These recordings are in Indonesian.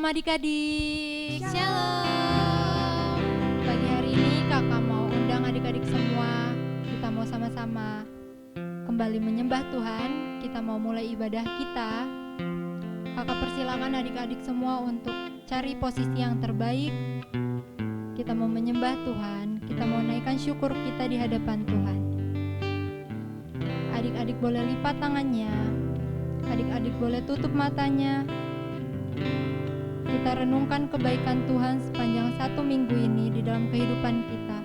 adik-adik. Shalom. Pagi hari ini kakak mau undang adik-adik semua. Kita mau sama-sama kembali menyembah Tuhan. Kita mau mulai ibadah kita. Kakak persilakan adik-adik semua untuk cari posisi yang terbaik. Kita mau menyembah Tuhan. Kita mau naikkan syukur kita di hadapan Tuhan. Adik-adik boleh lipat tangannya. Adik-adik boleh tutup matanya. Kita renungkan kebaikan Tuhan sepanjang 1 minggu ini di dalam kehidupan kita.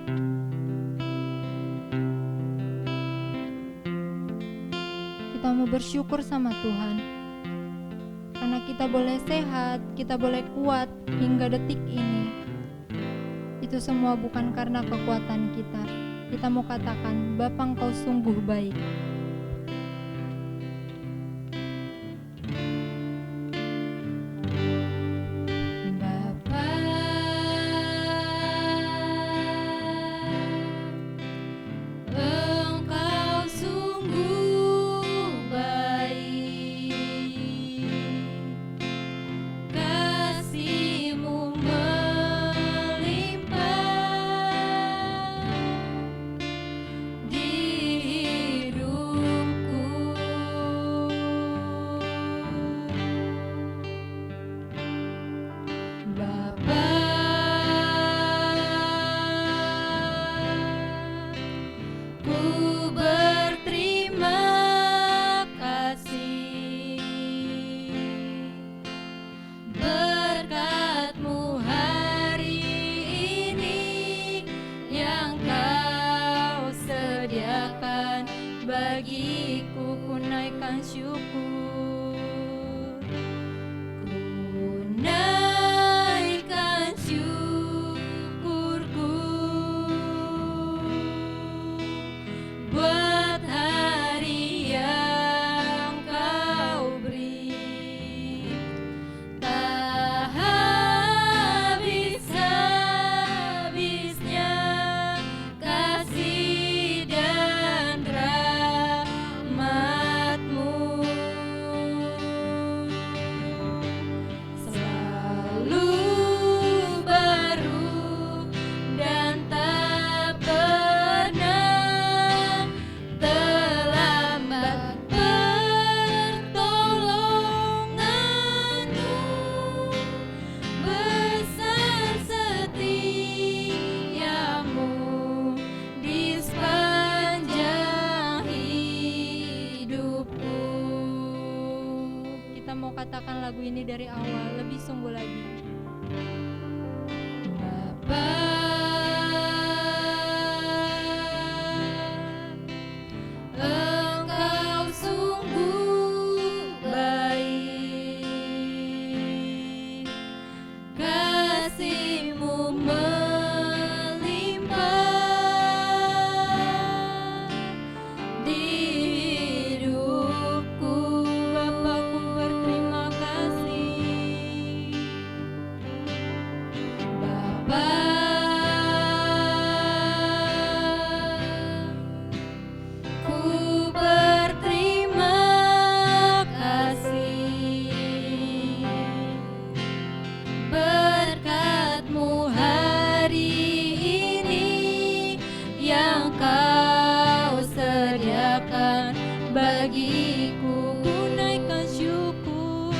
Kita mau bersyukur sama Tuhan karena kita boleh sehat, kita boleh kuat hingga detik ini. Itu semua bukan karena kekuatan kita. Kita mau katakan, Bapa, Engkau sungguh baik. Bagiku ku naikkan syukur, ku naikkan syukurku buat hari yang kau beri. Tak habis-habisnya kasih dan rahmat-Mu, selalu baru dan tak pernah terlambat. Pertolongan-Mu besar, setia-Mu di sepanjang hidupku. Kita mau katakan lagu ini dari awal lebih sungguh lagi. Bapa, Engkau sungguh baik, kasih-Mu melimpah di hidupku. Bapa, ku berterima kasih. Bapa, ku berterima kasih. Berkat-Mu hari ini yang Kau sediakan bagiku, ku naikkan syukur,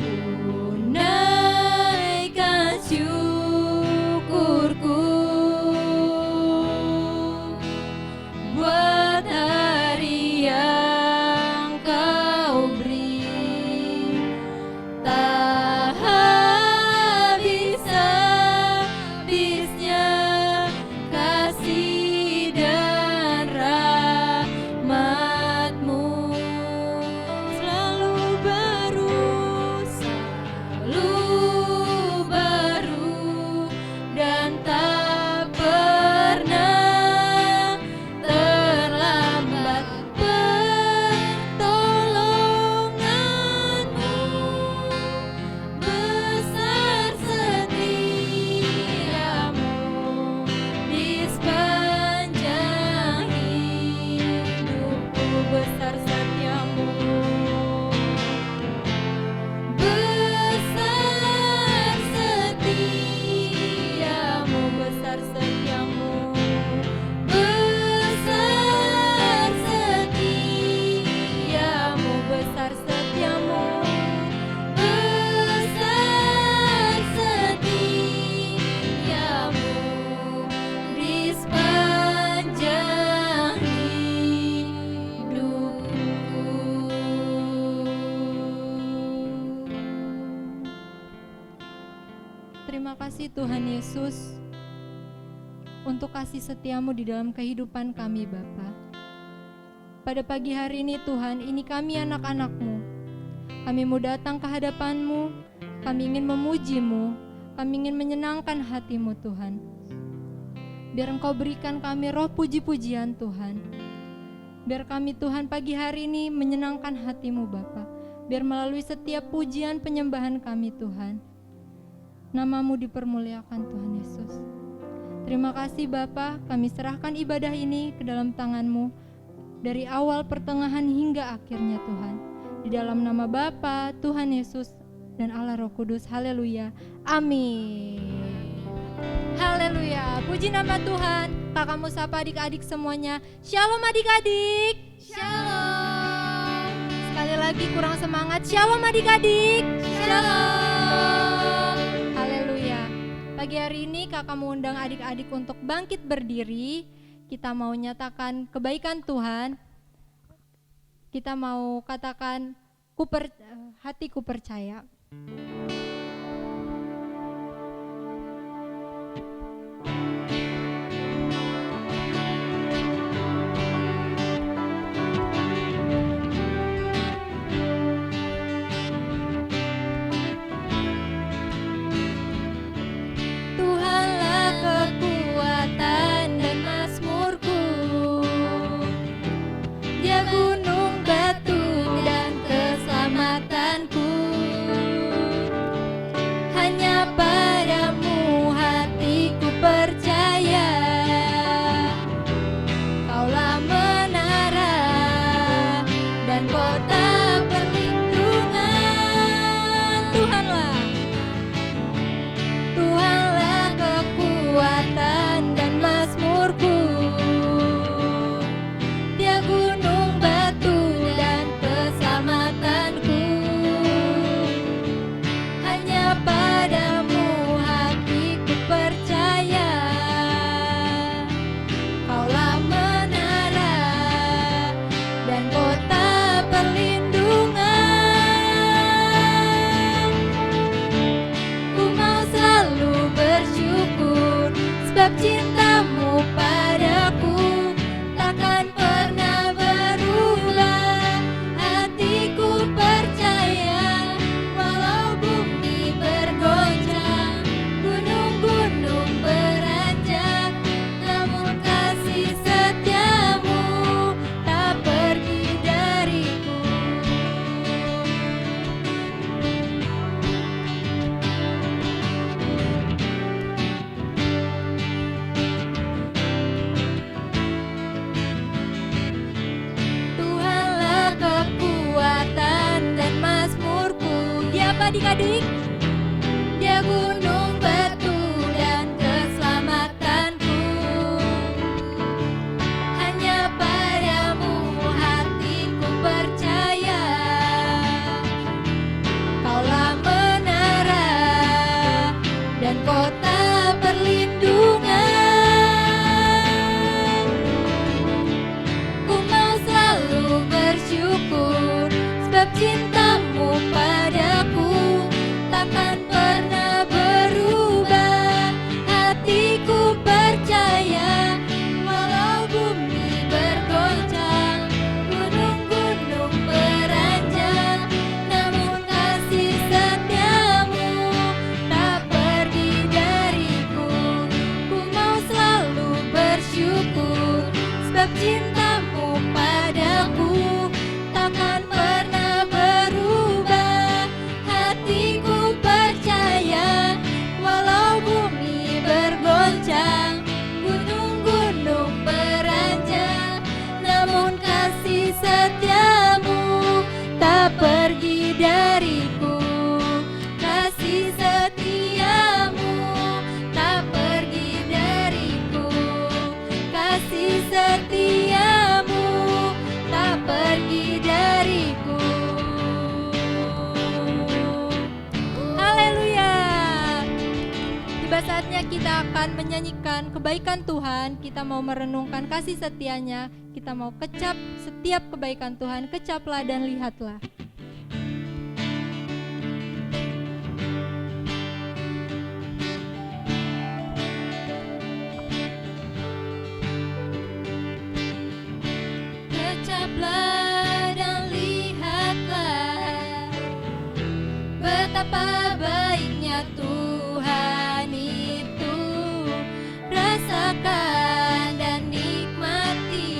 ku naikkan syukurku buat hari yang Kau beri. Tak habis-habisnya kasih dan rahmat. kasih Tuhan Yesus untuk kasih setiamu di dalam kehidupan kami Bapa. Pada pagi hari ini Tuhan, ini kami anak-anak-Mu. Kami mau datang ke hadapan-Mu, kami ingin memuji-Mu, kami ingin menyenangkan hati-Mu Tuhan. Biar Engkau berikan kami roh puji-pujian Tuhan. Biar kami Tuhan pagi hari ini menyenangkan hati-Mu Bapa. Biar melalui setiap pujian penyembahan kami Tuhan, nama-Mu dipermuliakan Tuhan Yesus. Terima kasih Bapa, kami serahkan ibadah ini ke dalam tangan-Mu dari awal, pertengahan hingga akhirnya Tuhan. Di dalam nama Bapa, Tuhan Yesus dan Allah Roh Kudus. Haleluya. Amin. Haleluya. Puji nama Tuhan. Kakak mau sapa adik-adik semuanya. Shalom adik-adik. Shalom. Sekali lagi kurang semangat. Shalom adik-adik. Shalom. Haleluya. Pagi hari ini kakak mau undang adik-adik untuk bangkit berdiri. Kita mau nyatakan kebaikan Tuhan. Kita mau katakan hatiku percaya. Adik-adik, Dia gunung batu dan keselamatanku. Hanya padamu hatiku percaya. Kaulah menara dan kota perlindungan. Ku mau selalu bersyukur sebab cintamu padaku takkan pernah berubah. Hatiku percaya walau bumi bergoncang, gunung-gunung beranjak, namun kasih setiamu tak pergi dariku. Ku mau selalu bersyukur sebab cintamu padaku takkan pernah berubah. Hatiku percaya walau bumi bergoncang, gunung-gunung beranjak, namun kasih setiamu tak pergi dariku. Kasih setiamu tak pergi dariku. Kasih setiamu tak pergi dariku. Haleluya. Tiba saatnya kita akan menyanyikan kebaikan Tuhan. Kita mau merenungkan kasih setianya. Kita mau kecap setiap kebaikan Tuhan. Kecaplah dan lihatlah. Betapa baiknya Tuhan itu, rasakan dan nikmati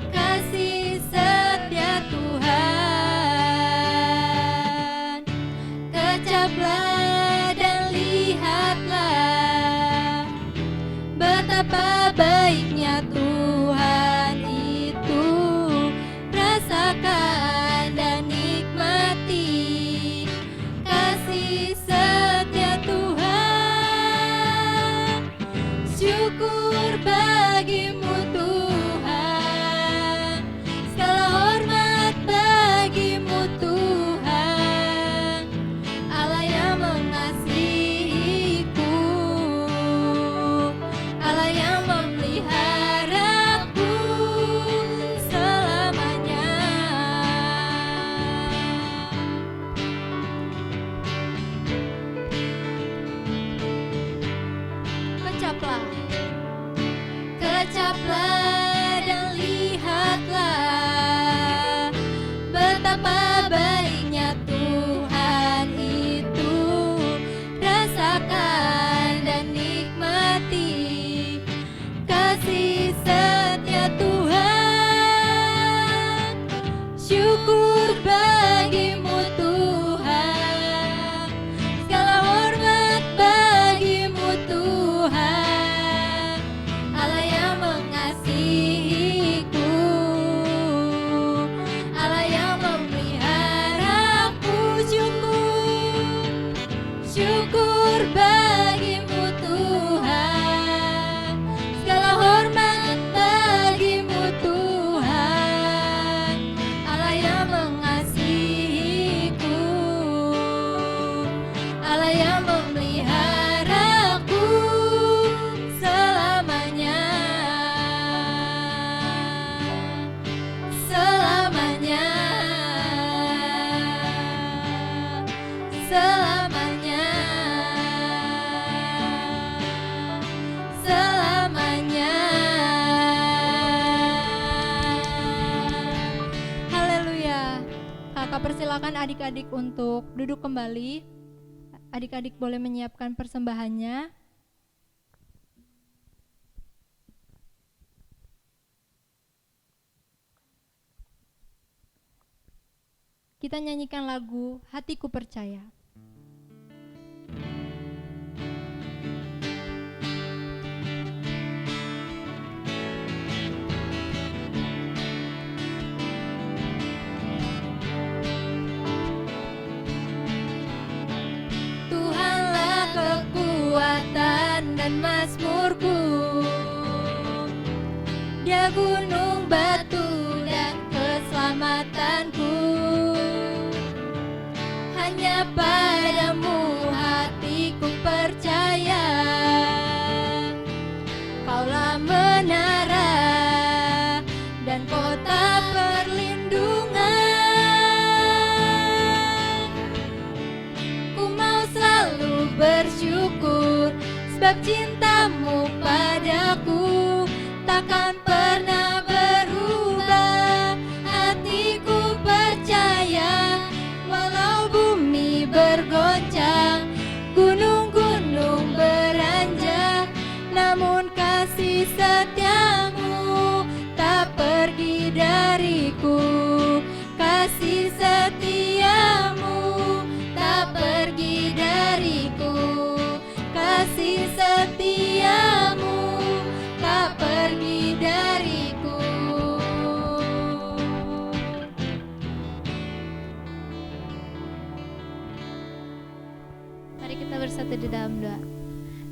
kasih setia Tuhan. Kecaplah dan lihatlah betapa baiknya Tuhan itu, rasakan dan nikmati kasih setia Tuhan. Syukur bagimu Tuhan, segala hormat bagimu Tuhan, Allah yang mengasihiku, Allah yang memeliharaku selamanya. Kecaplah dan lihatlah betapa baiknya Tuhan itu, rasakan dan nikmati kasih setia Tuhan. Syukur bagimu Tuhan, segala hormat bagimu Tuhan, Allah yang mengasihiku, Allah yang memeliharaku. Syukur bagimu Tuhan, segala hormat bagimu Tuhan, Allah yang mengasihiku, Allah yang memeliharaku selamanya. Selamanya, selamanya, selamanya. Haleluya. Kakak persilakan adik-adik untuk duduk kembali. Adik-adik boleh menyiapkan persembahannya. Kita nyanyikan lagu Hatiku Percaya. Tuhanlah kekuatan dan mazmurku, Dia gunung batu dan keselamatanku. Hanya padamu hatiku percaya, Kaulah menara dan kota perlindungan. Ku mau selalu bersyukur, sebab cintamu padaku takkan pernah berubah. Hatiku percaya, walau bumi bergoncang, gunung-gunung beranjak, namun kasih setiamu tak pergi dariku. Kasih setiamu tak pergi dariku. Kasih setiamu tak pergi dariku. Mari kita bersatu di dalam doa.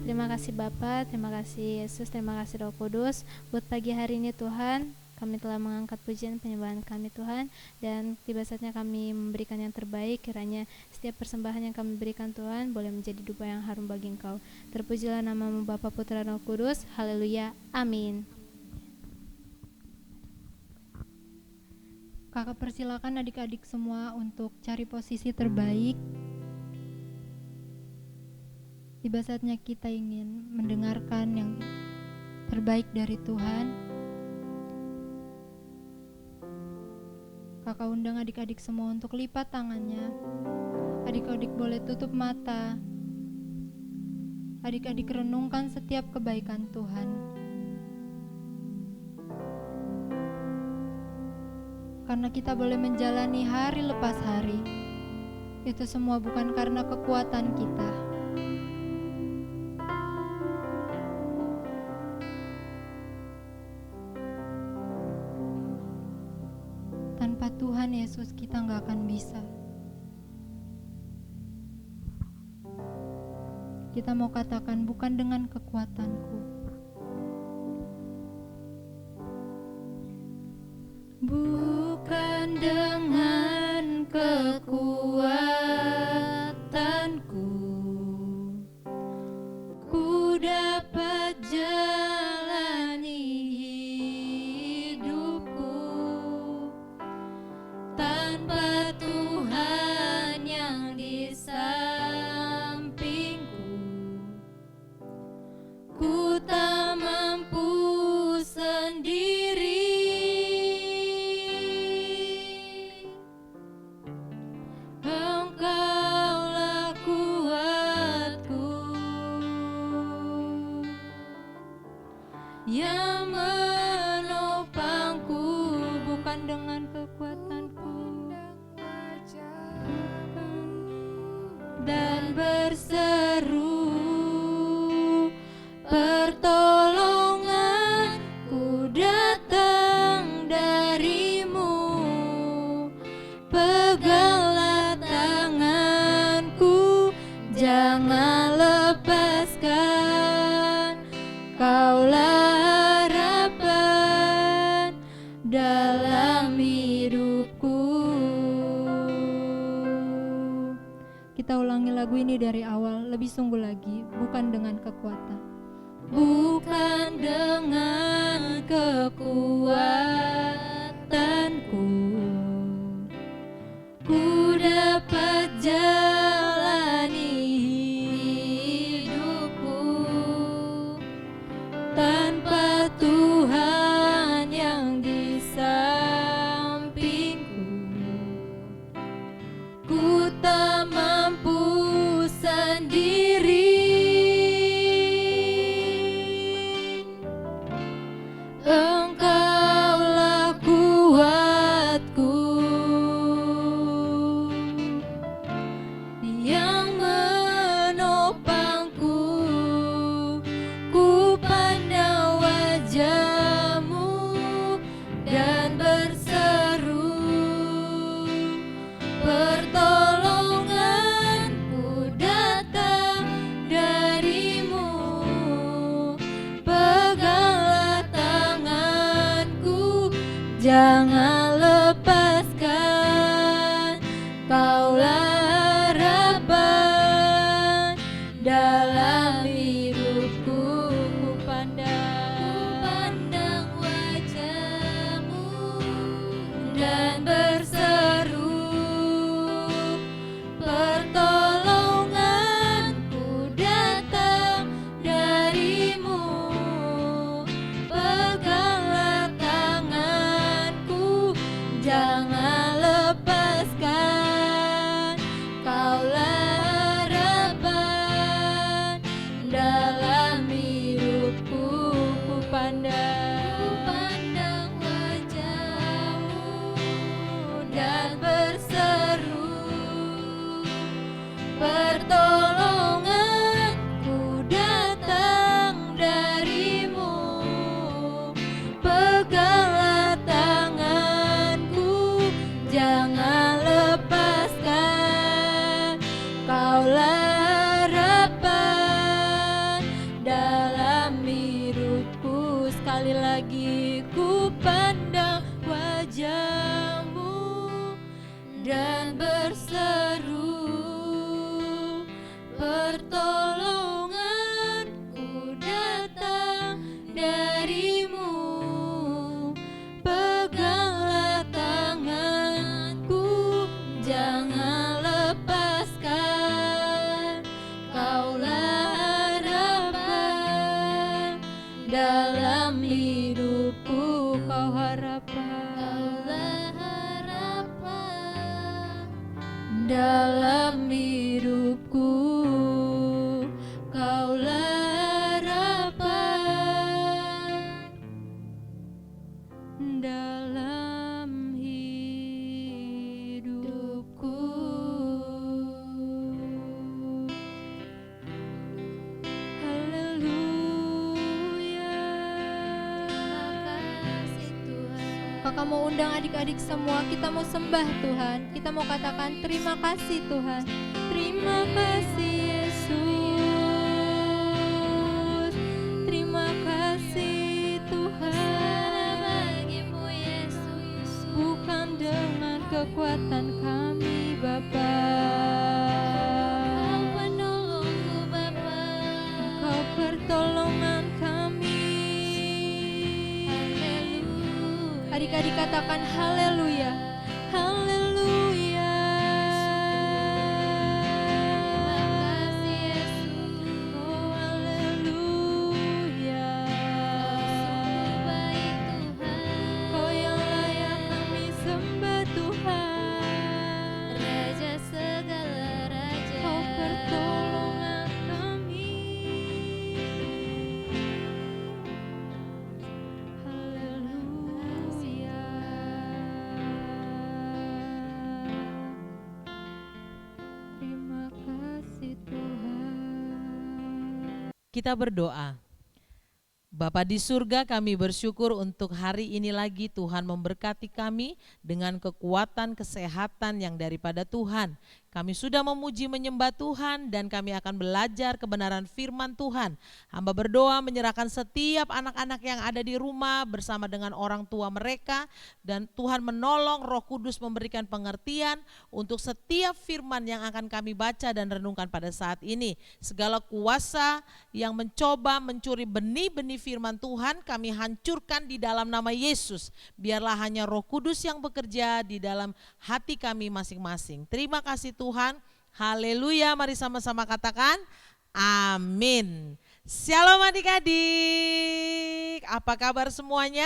Terima kasih Bapa, terima kasih Yesus, terima kasih Roh Kudus. Buat pagi hari ini Tuhan, kami telah mengangkat pujian penyembahan kami Tuhan, dan tiba saatnya kami memberikan yang terbaik. Kiranya setiap persembahan yang kami berikan Tuhan boleh menjadi dupa yang harum bagi Engkau. Terpujilah namamu Bapa, Putra, Roh Kudus. Haleluya, amin. Kakak persilakan adik-adik semua untuk cari posisi terbaik. Tiba saatnya kita ingin mendengarkan yang terbaik dari Tuhan. Kakak undang adik-adik semua untuk lipat tangannya, Adik-adik boleh tutup mata. Adik-adik renungkan setiap kebaikan Tuhan. Karena kita boleh menjalani hari lepas hari, itu semua bukan karena kekuatan kita. Tanpa Tuhan Yesus kita gak akan bisa. Kita mau katakan bukan dengan kekuatanku. Bukan dengan kekuatanku ku dapat jalani hidupku, tanpa Tuhan yang di sampingku ku tak mampu sendiri. Engkaulah kuatku yang menopangku, Bukan dengan kekuatanku. dan berseru pertolonganku datang darimu. Peganglah tanganku, jangan lepaskan. Kaulah harapan dalam hidupku. Kita ulangi lagu ini dari awal, lebih sungguh lagi. Bukan dengan kekuatan. Bukan dengan kekuatanku ku dapat jalani hidupku, tanpa Tuhan yang di sampingku ku tak mampu sendiri. Engkaulah kuatku yang menopangku. Ku pandang wajah-Mu dan berseru pertolonganku datang darimu. Peganglah tanganku, jangan lepaskan. Kaulah harapan dalam hidupku. Ku pandang wajah-Mu dan berseru pertolonganku datang darimu. Peganglah tanganku, jangan lepaskan. Kaulah harapan dalam hidupku. Ku pandang wajah-Mu dan berseru pertolonganku datang darimu. Peganglah tanganku, jangan lepaskan. Kaulah harapan dalam hidupku. Sekali lagi ku pandang wajah-Mu dan berseru pertolonganku datang darimu. Peganglah tanganku, jangan lepaskan. Kaulah harapan dalam hidupku. Kau harapan dalam hidupku. Kaulah harapan dalam hidupku. Haleluya. Makasih Tuhan. Kakak mau undang adik-adik semua, kita mau sembah Tuhan. Kita mau katakan terima kasih Tuhan. Terima kasih Yesus. Terima kasih Tuhan. Bagimu Yesus. Bukan dengan kekuatan kami Bapa. Kau penolongku Bapa. Kau pertolongan kami. Haleluya. Adik-adik katakan haleluya. Haleluya. Makasih Yesus. Oh haleluya. Sungguh baik Tuhan. Kau yang layak kami sembah Tuhan. Raja segala raja. Kau pertolongan kami. Haleluya. Terima kasih Tuhan. Kita berdoa. Bapa di surga, kami bersyukur untuk hari ini lagi Tuhan memberkati kami dengan kekuatan kesehatan yang daripada Tuhan. Kami sudah memuji menyembah Tuhan dan kami akan belajar kebenaran firman Tuhan. Hamba berdoa menyerahkan setiap anak-anak yang ada di rumah bersama dengan orang tua mereka, dan Tuhan menolong, Roh Kudus memberikan pengertian untuk setiap firman yang akan kami baca dan renungkan pada saat ini. Segala kuasa yang mencoba mencuri benih-benih firman Tuhan kami hancurkan di dalam nama Yesus. Biarlah hanya Roh Kudus yang bekerja di dalam hati kami masing-masing. Terima kasih Tuhan. Haleluya. Mari sama-sama katakan amin. Shalom adik-adik. Apa kabar semuanya?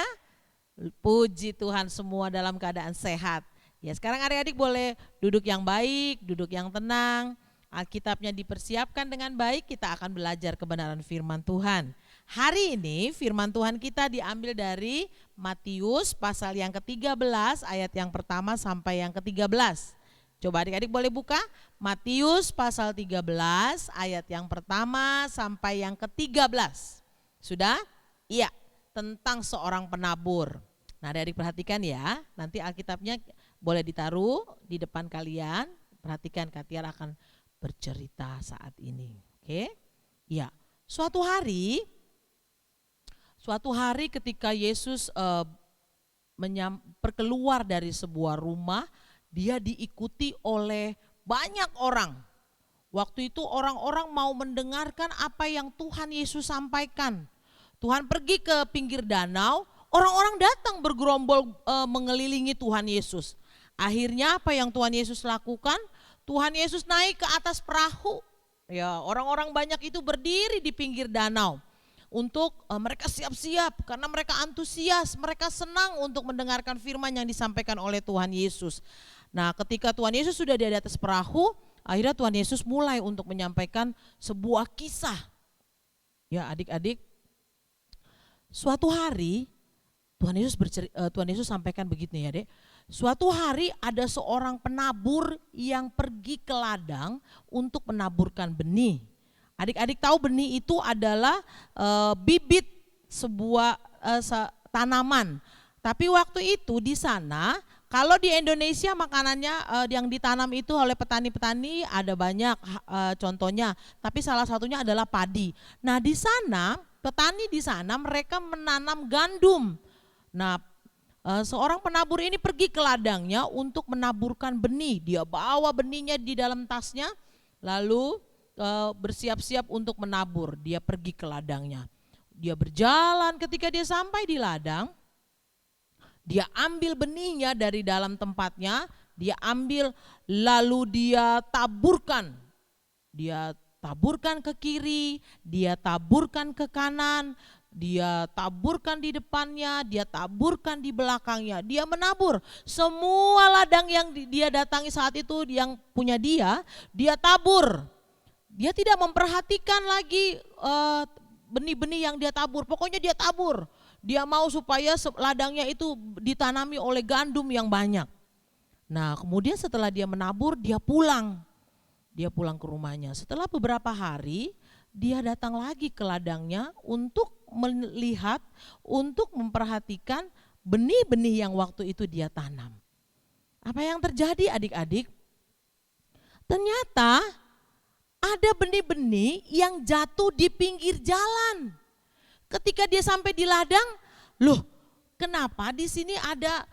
Puji Tuhan, semua dalam keadaan sehat. Ya, sekarang adik-adik boleh duduk yang baik, duduk yang tenang. Alkitabnya dipersiapkan dengan baik, kita akan belajar kebenaran firman Tuhan. Hari ini firman Tuhan kita diambil dari Matius pasal yang ke-13 ayat yang pertama sampai yang ke-13. Coba adik-adik boleh buka Matius pasal 13 ayat yang pertama sampai yang ke-13. Sudah? Iya, tentang seorang penabur. Nah, adik-adik perhatikan ya, nanti Alkitabnya boleh ditaruh di depan kalian. Perhatikan, Kak Tiar akan bercerita saat ini. Oke? Iya. Suatu hari ketika Yesus keluar dari sebuah rumah, dia diikuti oleh banyak orang. Waktu itu orang-orang mau mendengarkan apa yang Tuhan Yesus sampaikan. Tuhan pergi ke pinggir danau, orang-orang datang bergerombol mengelilingi Tuhan Yesus. Akhirnya apa yang Tuhan Yesus lakukan? Tuhan Yesus naik ke atas perahu. Ya, orang-orang banyak itu berdiri di pinggir danau. Untuk mereka siap-siap karena mereka antusias, mereka senang untuk mendengarkan firman yang disampaikan oleh Tuhan Yesus. Nah, ketika Tuhan Yesus sudah di atas perahu, akhirnya Tuhan Yesus mulai untuk menyampaikan sebuah kisah. Ya, adik-adik, suatu hari Tuhan Yesus sampaikan begitu ya, Dek. Suatu hari ada seorang penabur yang pergi ke ladang untuk menaburkan benih. Adik-adik tahu benih itu adalah bibit sebuah tanaman. Tapi waktu itu di sana, kalau di Indonesia makanannya yang ditanam itu oleh petani-petani ada banyak contohnya. Tapi salah satunya adalah padi. Nah, di sana petani di sana mereka menanam gandum. Nah, seorang penabur ini pergi ke ladangnya untuk menaburkan benih. Dia bawa benihnya di dalam tasnya, lalu bersiap-siap untuk menabur. Dia pergi ke ladangnya. Dia berjalan, ketika dia sampai di ladang, dia ambil benihnya dari dalam tempatnya, dia ambil lalu dia taburkan. Dia taburkan ke kiri, dia taburkan ke kanan. dia taburkan di depannya, dia taburkan di belakangnya, dia menabur. Semua ladang yang dia datangi saat itu yang punya dia tabur. Dia tidak memperhatikan lagi benih-benih yang dia tabur, pokoknya dia tabur. Dia mau supaya ladangnya itu ditanami oleh gandum yang banyak. Nah kemudian setelah dia menabur, dia pulang ke rumahnya. Setelah beberapa hari, dia datang lagi ke ladangnya untuk melihat, untuk memperhatikan benih-benih yang waktu itu dia tanam. Apa yang terjadi adik-adik? Ternyata ada benih-benih yang jatuh di pinggir jalan. Ketika dia sampai di ladang, loh kenapa di sini ada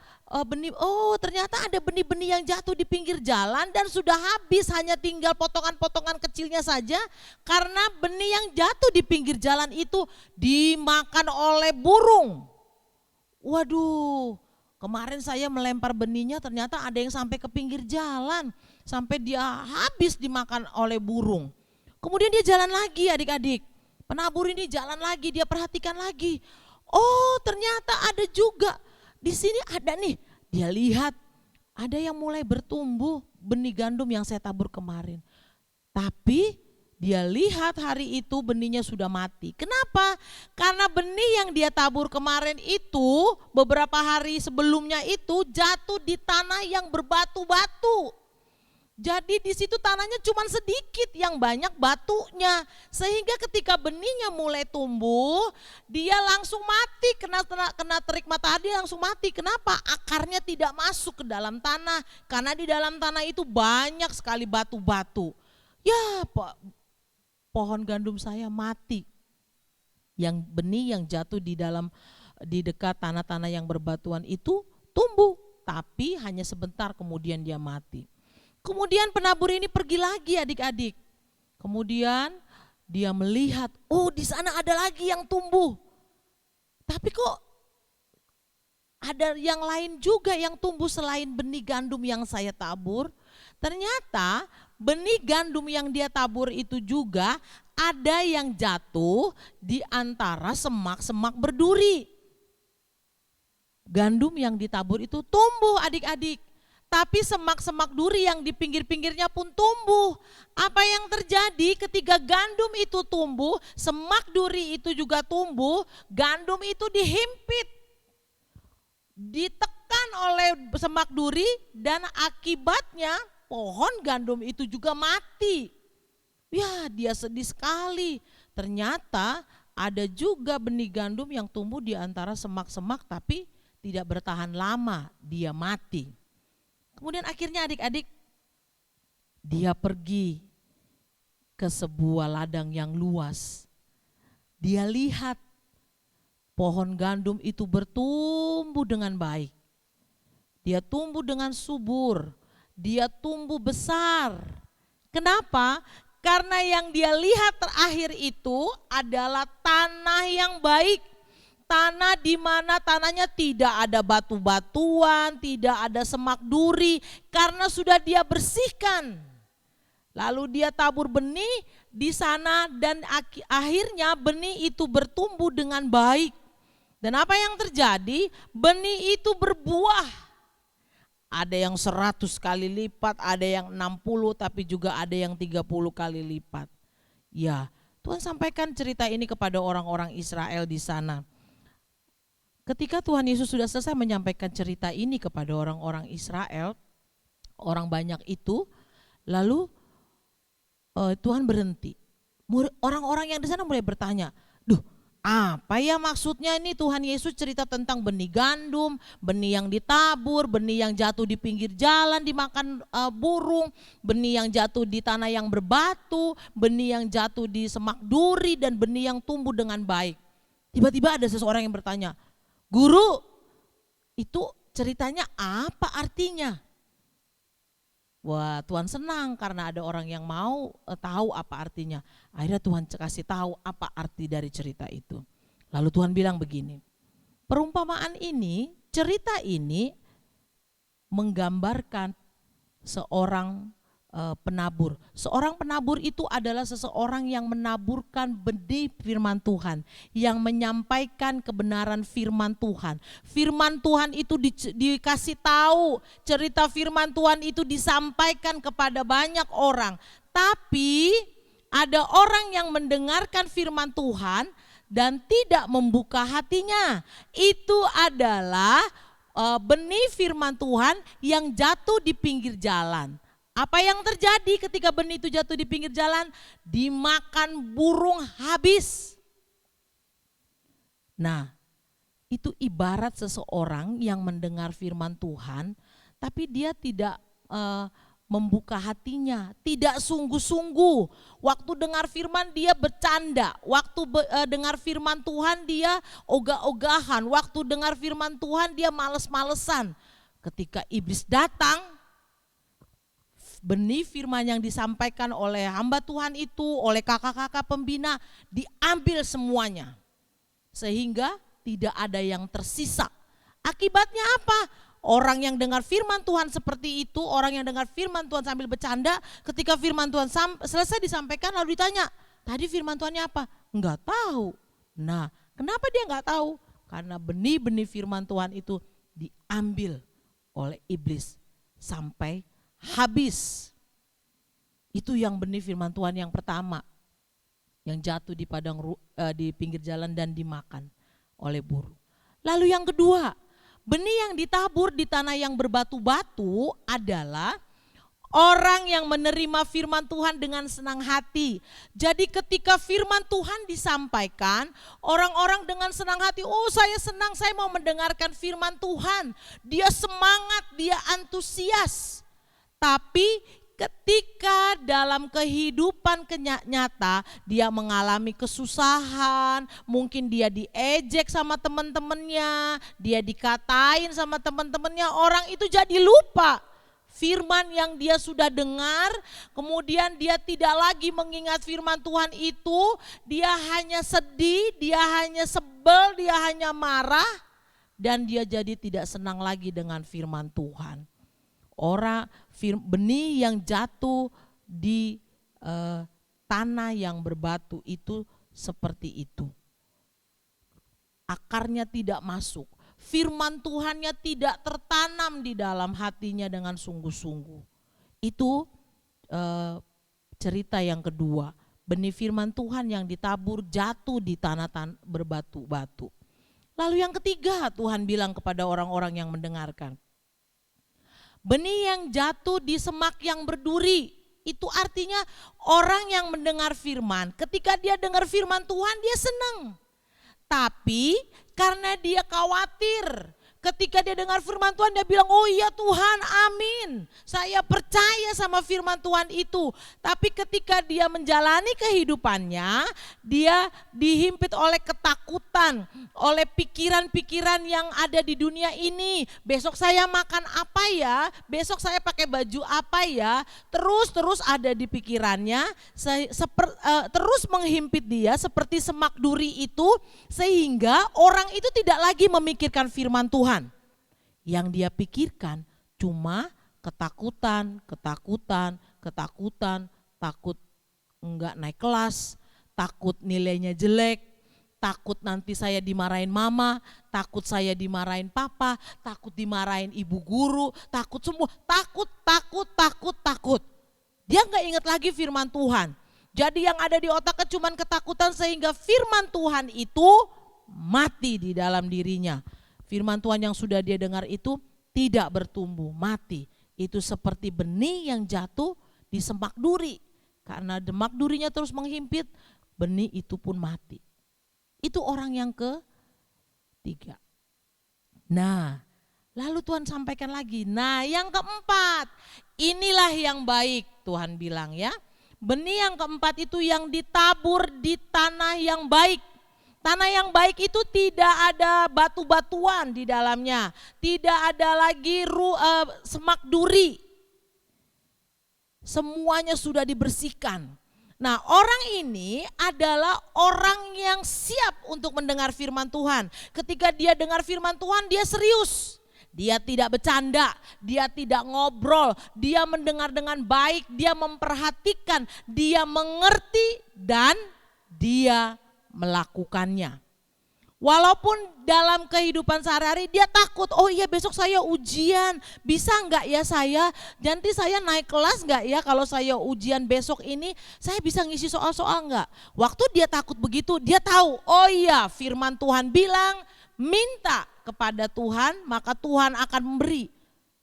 benih? Oh ternyata ada benih-benih yang jatuh di pinggir jalan dan sudah habis, hanya tinggal potongan-potongan kecilnya saja. Karena benih yang jatuh di pinggir jalan itu dimakan oleh burung. Waduh, kemarin saya melempar benihnya ternyata ada yang sampai ke pinggir jalan. Sampai dia habis dimakan oleh burung. Kemudian dia jalan lagi adik-adik. Penabur ini jalan lagi, dia perhatikan lagi. Oh ternyata ada juga. Di sini ada nih, dia lihat ada yang mulai bertumbuh benih gandum yang saya tabur kemarin. Tapi dia lihat hari itu benihnya sudah mati. Kenapa? Karena benih yang dia tabur kemarin itu beberapa hari sebelumnya itu jatuh di tanah yang berbatu-batu. Jadi di situ tanahnya cuma sedikit, yang banyak batunya. Sehingga ketika benihnya mulai tumbuh, dia langsung mati, kena terik matahari langsung mati. Kenapa? Akarnya tidak masuk ke dalam tanah, karena di dalam tanah itu banyak sekali batu-batu. Ya pohon gandum saya mati. Yang benih yang jatuh di dekat tanah-tanah yang berbatuan itu tumbuh, tapi hanya sebentar kemudian dia mati. Kemudian penabur ini pergi lagi adik-adik. Kemudian dia melihat, oh di sana ada lagi yang tumbuh. Tapi kok ada yang lain juga yang tumbuh selain benih gandum yang saya tabur. Ternyata benih gandum yang dia tabur itu juga ada yang jatuh di antara semak-semak berduri. Gandum yang ditabur itu tumbuh adik-adik. Tapi semak-semak duri yang di pinggir-pinggirnya pun tumbuh. Apa yang terjadi ketika gandum itu tumbuh, semak duri itu juga tumbuh, gandum itu dihimpit, ditekan oleh semak duri dan akibatnya pohon gandum itu juga mati. Ya dia sedih sekali. Ternyata ada juga benih gandum yang tumbuh di antara semak-semak tapi tidak bertahan lama, dia mati. Kemudian akhirnya adik-adik dia pergi ke sebuah ladang yang luas. Dia lihat pohon gandum itu bertumbuh dengan baik. Dia tumbuh dengan subur, dia tumbuh besar. Kenapa? Karena yang dia lihat terakhir itu adalah tanah yang baik. Tanah di mana tanahnya tidak ada batu-batuan, tidak ada semak duri, karena sudah dia bersihkan. Lalu dia tabur benih di sana dan akhirnya benih itu bertumbuh dengan baik. Dan apa yang terjadi? Benih itu berbuah. Ada yang 100 kali lipat, ada yang 60, tapi juga ada yang 30 kali lipat. Ya, Tuhan sampaikan cerita ini kepada orang-orang Israel di sana. Ketika Tuhan Yesus sudah selesai menyampaikan cerita ini kepada orang-orang Israel, orang banyak itu, lalu Tuhan berhenti. Orang-orang yang di sana mulai bertanya, duh apa ya maksudnya ini Tuhan Yesus cerita tentang benih gandum, benih yang ditabur, benih yang jatuh di pinggir jalan dimakan burung, benih yang jatuh di tanah yang berbatu, benih yang jatuh di semak duri, dan benih yang tumbuh dengan baik. Tiba-tiba ada seseorang yang bertanya, Guru, itu ceritanya apa artinya? Wah, Tuhan senang karena ada orang yang mau tahu apa artinya. Akhirnya Tuhan kasih tahu apa arti dari cerita itu. Lalu Tuhan bilang begini, perumpamaan ini, cerita ini menggambarkan seorang penabur. Seorang penabur itu adalah seseorang yang menaburkan benih firman Tuhan, yang menyampaikan kebenaran firman Tuhan. Firman Tuhan itu dikasih tahu, cerita firman Tuhan itu disampaikan kepada banyak orang. Tapi ada orang yang mendengarkan firman Tuhan dan tidak membuka hatinya. Itu adalah benih firman Tuhan yang jatuh di pinggir jalan. Apa yang terjadi ketika benih itu jatuh di pinggir jalan? Dimakan burung habis. Nah, itu ibarat seseorang yang mendengar firman Tuhan, tapi dia tidak membuka hatinya, tidak sungguh-sungguh. Waktu dengar firman dia bercanda, waktu dengar firman Tuhan dia ogah-ogahan, waktu dengar firman Tuhan dia males-malesan. Ketika iblis datang, benih firman yang disampaikan oleh hamba Tuhan itu, oleh kakak-kakak pembina, diambil semuanya. Sehingga tidak ada yang tersisa. Akibatnya apa? Orang yang dengar firman Tuhan seperti itu, orang yang dengar firman Tuhan sambil bercanda, ketika firman Tuhan selesai disampaikan lalu ditanya, tadi firman Tuhannya apa? Enggak tahu. Nah, kenapa dia enggak tahu? Karena benih-benih firman Tuhan itu diambil oleh iblis sampai habis. Itu yang benih firman Tuhan yang pertama, yang jatuh di di pinggir jalan dan dimakan oleh burung. Lalu yang kedua, benih yang ditabur di tanah yang berbatu-batu adalah orang yang menerima firman Tuhan dengan senang hati. Jadi ketika firman Tuhan disampaikan, orang-orang dengan senang hati, oh saya senang, saya mau mendengarkan firman Tuhan. Dia semangat, dia antusias. Tapi ketika dalam kehidupan nyata dia mengalami kesusahan, mungkin dia diejek sama teman-temannya, dia dikatain sama teman-temannya, orang itu jadi lupa firman yang dia sudah dengar, kemudian dia tidak lagi mengingat firman Tuhan itu, dia hanya sedih, dia hanya sebel, dia hanya marah, dan dia jadi tidak senang lagi dengan firman Tuhan. Benih yang jatuh di tanah yang berbatu itu seperti itu. Akarnya tidak masuk, firman Tuhannya tidak tertanam di dalam hatinya dengan sungguh-sungguh. Itu cerita yang kedua, benih firman Tuhan yang ditabur jatuh di tanah berbatu-batu. Lalu yang ketiga, Tuhan bilang kepada orang-orang yang mendengarkan, benih yang jatuh di semak yang berduri. Itu artinya orang yang mendengar firman, ketika dia dengar firman Tuhan dia senang. Tapi karena dia khawatir, ketika dia dengar firman Tuhan dia bilang, oh iya Tuhan, amin, saya percaya sama firman Tuhan itu. Tapi ketika dia menjalani kehidupannya, dia dihimpit oleh ketakutan, oleh pikiran-pikiran yang ada di dunia ini. Besok saya makan apa ya, besok saya pakai baju apa ya, terus ada di pikirannya, terus menghimpit dia seperti semak duri itu, sehingga orang itu tidak lagi memikirkan firman Tuhan. Yang dia pikirkan cuma ketakutan, takut enggak naik kelas, takut nilainya jelek, takut nanti saya dimarahin mama, takut saya dimarahin papa, takut dimarahin ibu guru, takut semua, takut. Dia enggak ingat lagi firman Tuhan. Jadi yang ada di otaknya cuma ketakutan, sehingga firman Tuhan itu mati di dalam dirinya. Firman Tuhan yang sudah dia dengar itu tidak bertumbuh, mati. Itu seperti benih yang jatuh di semak duri. Karena semak durinya terus menghimpit, benih itu pun mati. Itu orang yang ketiga. Nah, lalu Tuhan sampaikan lagi. Nah, yang keempat, inilah yang baik, Tuhan bilang ya. Benih yang keempat itu yang ditabur di tanah yang baik. Tanah yang baik itu tidak ada batu-batuan di dalamnya, tidak ada lagi semak duri. Semuanya sudah dibersihkan. Nah, orang ini adalah orang yang siap untuk mendengar firman Tuhan. Ketika dia dengar firman Tuhan, dia serius. Dia tidak bercanda, dia tidak ngobrol, dia mendengar dengan baik, dia memperhatikan, dia mengerti dan dia melakukannya. Walaupun dalam kehidupan sehari-hari dia takut, oh iya besok saya ujian, bisa enggak ya saya, nanti saya naik kelas enggak ya kalau saya ujian besok ini, saya bisa ngisi soal-soal enggak. Waktu dia takut begitu, dia tahu, oh iya firman Tuhan bilang, minta kepada Tuhan maka Tuhan akan memberi.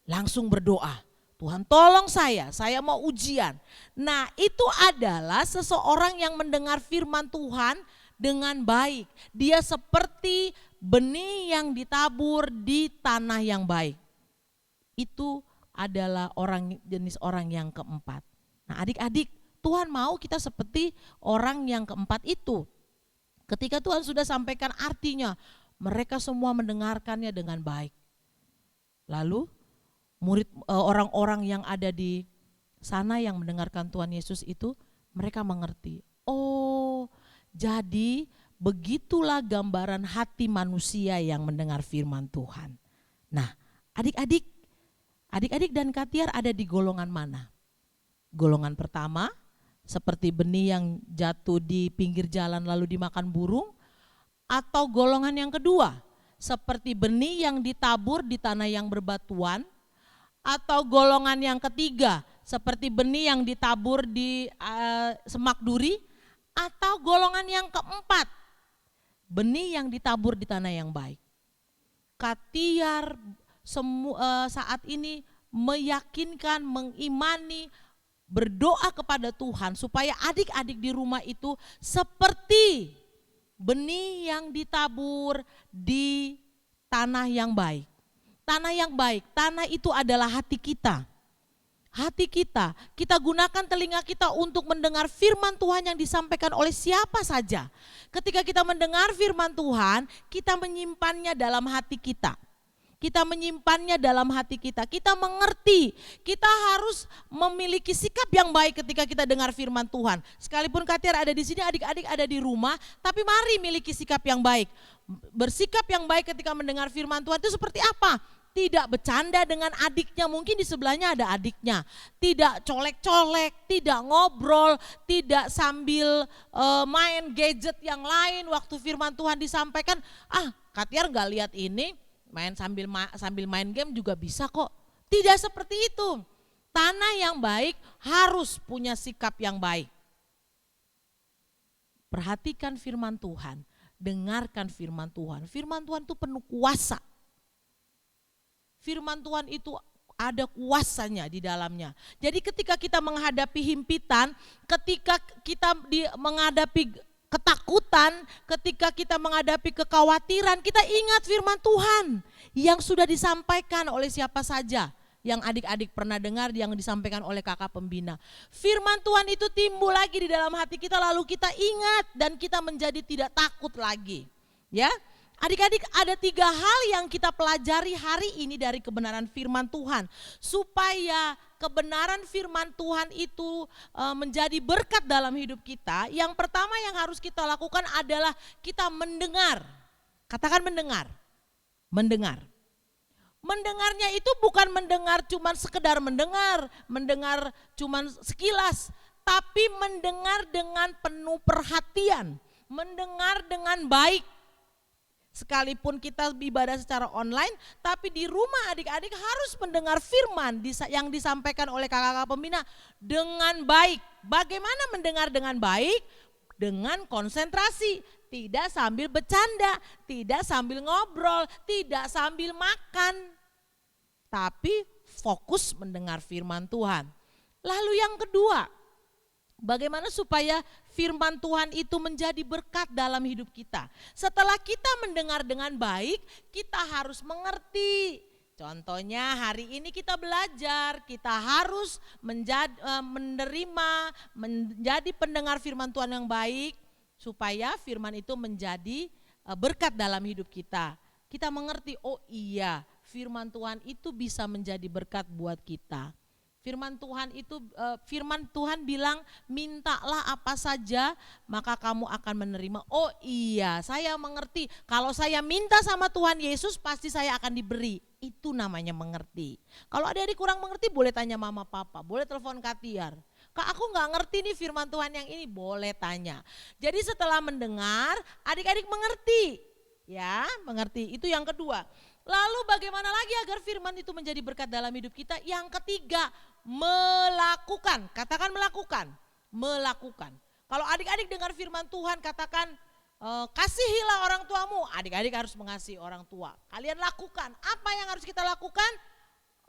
Langsung berdoa, Tuhan tolong saya mau ujian. Nah itu adalah seseorang yang mendengar firman Tuhan dengan baik. Dia seperti benih yang ditabur di tanah yang baik. Itu adalah jenis orang yang keempat. Nah adik-adik, Tuhan mau kita seperti orang yang keempat itu. Ketika Tuhan sudah sampaikan artinya, mereka semua mendengarkannya dengan baik. Lalu orang-orang yang ada di sana yang mendengarkan Tuhan Yesus itu, mereka mengerti. Oh, jadi begitulah gambaran hati manusia yang mendengar firman Tuhan. Nah, adik-adik dan Katiar ada di golongan mana? Golongan pertama, seperti benih yang jatuh di pinggir jalan lalu dimakan burung, atau golongan yang kedua, seperti benih yang ditabur di tanah yang berbatuan, atau golongan yang ketiga, seperti benih yang ditabur di semak duri, atau golongan yang keempat, benih yang ditabur di tanah yang baik. Katiar saat ini meyakinkan, mengimani, berdoa kepada Tuhan supaya adik-adik di rumah itu seperti benih yang ditabur di tanah yang baik. Tanah yang baik, tanah itu adalah hati kita. Hati kita gunakan telinga kita untuk mendengar firman Tuhan yang disampaikan oleh siapa saja. Ketika kita mendengar firman Tuhan, kita menyimpannya dalam hati kita. Kita menyimpannya dalam hati kita, kita mengerti, kita harus memiliki sikap yang baik ketika kita dengar firman Tuhan. Sekalipun Katiar ada di sini, adik-adik ada di rumah, tapi mari miliki sikap yang baik. Bersikap yang baik ketika mendengar firman Tuhan itu seperti apa? Tidak bercanda dengan adiknya, mungkin di sebelahnya ada adiknya. Tidak colek-colek, tidak ngobrol, tidak sambil main gadget yang lain waktu firman Tuhan disampaikan. Katiar gak lihat ini, main sambil main game juga bisa kok. Tidak seperti itu. Tanah yang baik harus punya sikap yang baik. Perhatikan firman Tuhan, dengarkan firman Tuhan. Firman Tuhan itu penuh kuasa. Firman Tuhan itu ada kuasanya di dalamnya. Jadi ketika kita menghadapi himpitan, ketika kita menghadapi ketakutan, ketika kita menghadapi kekhawatiran, kita ingat firman Tuhan yang sudah disampaikan oleh siapa saja. Yang adik-adik pernah dengar yang disampaikan oleh kakak pembina. Firman Tuhan itu timbul lagi di dalam hati kita, lalu kita ingat dan kita menjadi tidak takut lagi. Ya, adik-adik ada 3 hal yang kita pelajari hari ini dari kebenaran firman Tuhan. Supaya kebenaran firman Tuhan itu menjadi berkat dalam hidup kita. Yang pertama yang harus kita lakukan adalah kita mendengar. Katakan mendengar. Mendengar. Mendengarnya itu bukan mendengar cuman sekedar mendengar cuman sekilas. Tapi mendengar dengan penuh perhatian. Mendengar dengan baik. Sekalipun kita ibadah secara online, tapi di rumah adik-adik harus mendengar firman yang disampaikan oleh kakak-kakak pembina dengan baik. Bagaimana mendengar dengan baik? Dengan konsentrasi, tidak sambil bercanda, tidak sambil ngobrol, tidak sambil makan, tapi fokus mendengar firman Tuhan. Lalu yang kedua, bagaimana supaya firman Tuhan itu menjadi berkat dalam hidup kita. Setelah kita mendengar dengan baik, kita harus mengerti. Contohnya hari ini kita belajar, kita harus menerima, menjadi pendengar firman Tuhan yang baik. Supaya firman itu menjadi berkat dalam hidup kita. Kita mengerti, oh iya firman Tuhan itu bisa menjadi berkat buat kita. Firman Tuhan bilang, mintalah apa saja maka kamu akan menerima. Oh iya, saya mengerti. Kalau saya minta sama Tuhan Yesus pasti saya akan diberi. Itu namanya mengerti. Kalau adik-adik kurang mengerti boleh tanya mama papa, boleh telepon Katiar. Kak, aku nggak ngerti nih firman Tuhan yang ini, boleh tanya. Jadi setelah mendengar, adik-adik mengerti. Ya, mengerti. Itu yang kedua. Lalu bagaimana lagi agar firman itu menjadi berkat dalam hidup kita? Yang ketiga, melakukan. Katakan melakukan. Melakukan. Kalau adik-adik dengar firman Tuhan katakan, kasihilah orang tuamu. Adik-adik harus mengasihi orang tua. Kalian lakukan. Apa yang harus kita lakukan?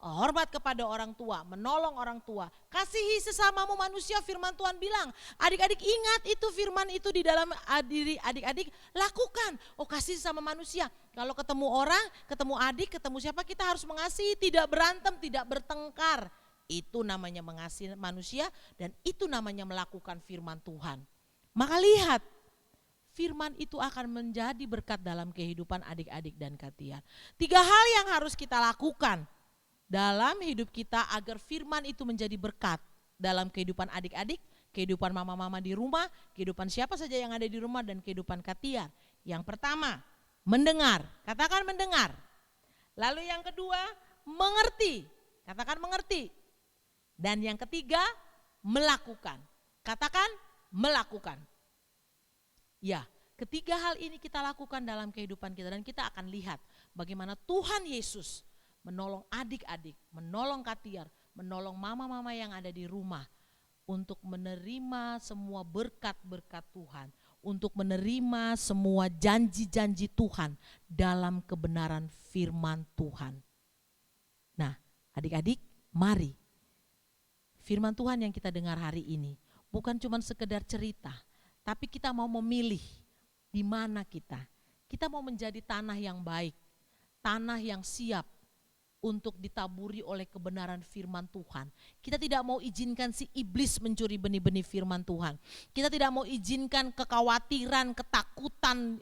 Hormat kepada orang tua, menolong orang tua. Kasihi sesamamu manusia, firman Tuhan bilang. Adik-adik ingat itu firman itu di dalam diri adik-adik, lakukan. Oh, kasih sama manusia. Kalau ketemu orang, ketemu adik, ketemu siapa, kita harus mengasihi, tidak berantem, tidak bertengkar. Itu namanya mengasihi manusia dan itu namanya melakukan firman Tuhan. Maka lihat, firman itu akan menjadi berkat dalam kehidupan adik-adik dan Katiar. 3 hal yang harus kita lakukan dalam hidup kita agar firman itu menjadi berkat dalam kehidupan adik-adik, kehidupan mama-mama di rumah, kehidupan siapa saja yang ada di rumah dan kehidupan Katiar. Yang pertama, mendengar. Katakan mendengar. Lalu yang kedua, mengerti. Katakan mengerti. Dan yang ketiga, melakukan. Katakan melakukan. Ya, ketiga hal ini kita lakukan dalam kehidupan kita dan kita akan lihat bagaimana Tuhan Yesus menolong adik-adik, menolong Katiar, menolong mama-mama yang ada di rumah untuk menerima semua berkat-berkat Tuhan, untuk menerima semua janji-janji Tuhan dalam kebenaran firman Tuhan. Nah, adik-adik, mari firman Tuhan yang kita dengar hari ini bukan cuma sekedar cerita, tapi kita mau memilih di mana kita. Kita mau menjadi tanah yang baik, tanah yang siap untuk ditaburi oleh kebenaran firman Tuhan. Kita tidak mau izinkan si iblis mencuri benih-benih firman Tuhan. Kita tidak mau izinkan kekhawatiran, ketakutan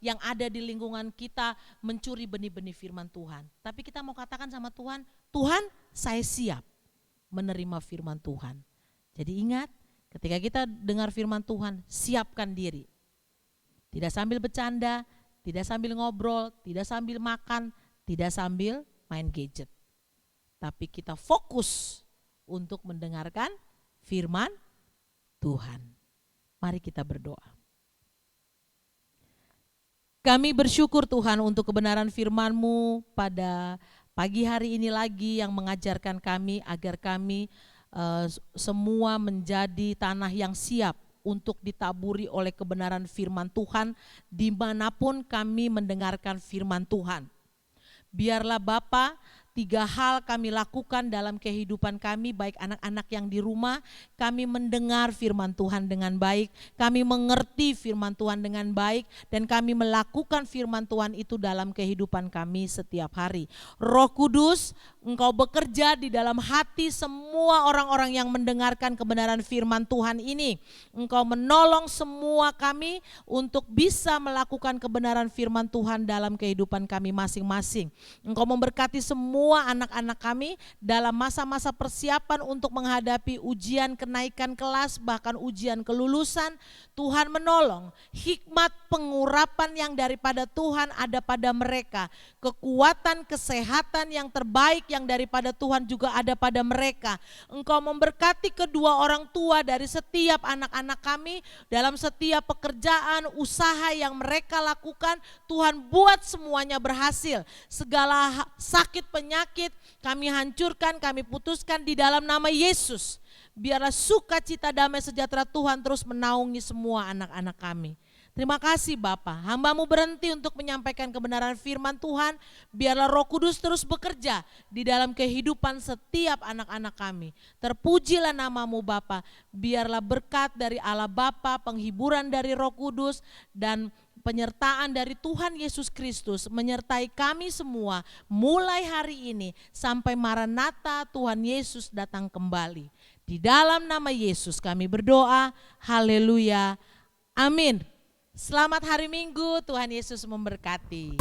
yang ada di lingkungan kita mencuri benih-benih firman Tuhan. Tapi kita mau katakan sama Tuhan, Tuhan, saya siap menerima firman Tuhan. Jadi ingat, ketika kita dengar firman Tuhan, siapkan diri. Tidak sambil bercanda, tidak sambil ngobrol, tidak sambil makan, tidak sambil main gadget. Tapi kita fokus untuk mendengarkan firman Tuhan. Mari kita berdoa. Kami bersyukur Tuhan untuk kebenaran firman-Mu pada pagi hari ini lagi yang mengajarkan kami agar kami semua menjadi tanah yang siap untuk ditaburi oleh kebenaran firman Tuhan dimanapun kami mendengarkan firman Tuhan. Biarlah Bapa, 3 hal kami lakukan dalam kehidupan kami, baik anak-anak yang di rumah, kami mendengar firman Tuhan dengan baik, kami mengerti firman Tuhan dengan baik, dan kami melakukan firman Tuhan itu dalam kehidupan kami setiap hari. Roh Kudus, Engkau bekerja di dalam hati semua orang-orang yang mendengarkan kebenaran firman Tuhan ini. Engkau menolong semua kami untuk bisa melakukan kebenaran firman Tuhan dalam kehidupan kami masing-masing. Engkau memberkati semua anak-anak kami dalam masa-masa persiapan untuk menghadapi ujian kenaikan kelas, bahkan ujian kelulusan. Tuhan menolong hikmat pengurapan yang daripada Tuhan ada pada mereka. Kekuatan kesehatan yang terbaik yang daripada Tuhan juga ada pada mereka. Engkau memberkati kedua orang tua dari setiap anak-anak kami dalam setiap pekerjaan, usaha yang mereka lakukan. Tuhan buat semuanya berhasil. Segala sakit penyakit kami hancurkan, kami putuskan di dalam nama Yesus. Biarlah sukacita damai sejahtera Tuhan terus menaungi semua anak-anak kami. Terima kasih Bapa, hamba-Mu berhenti untuk menyampaikan kebenaran firman Tuhan. Biarlah Roh Kudus terus bekerja di dalam kehidupan setiap anak-anak kami. Terpujilah nama-Mu Bapa, biarlah berkat dari Allah Bapa, penghiburan dari Roh Kudus, dan penyertaan dari Tuhan Yesus Kristus menyertai kami semua mulai hari ini sampai Maranatha Tuhan Yesus datang kembali. Di dalam nama Yesus kami berdoa, haleluya, amin. Selamat hari Minggu, Tuhan Yesus memberkati.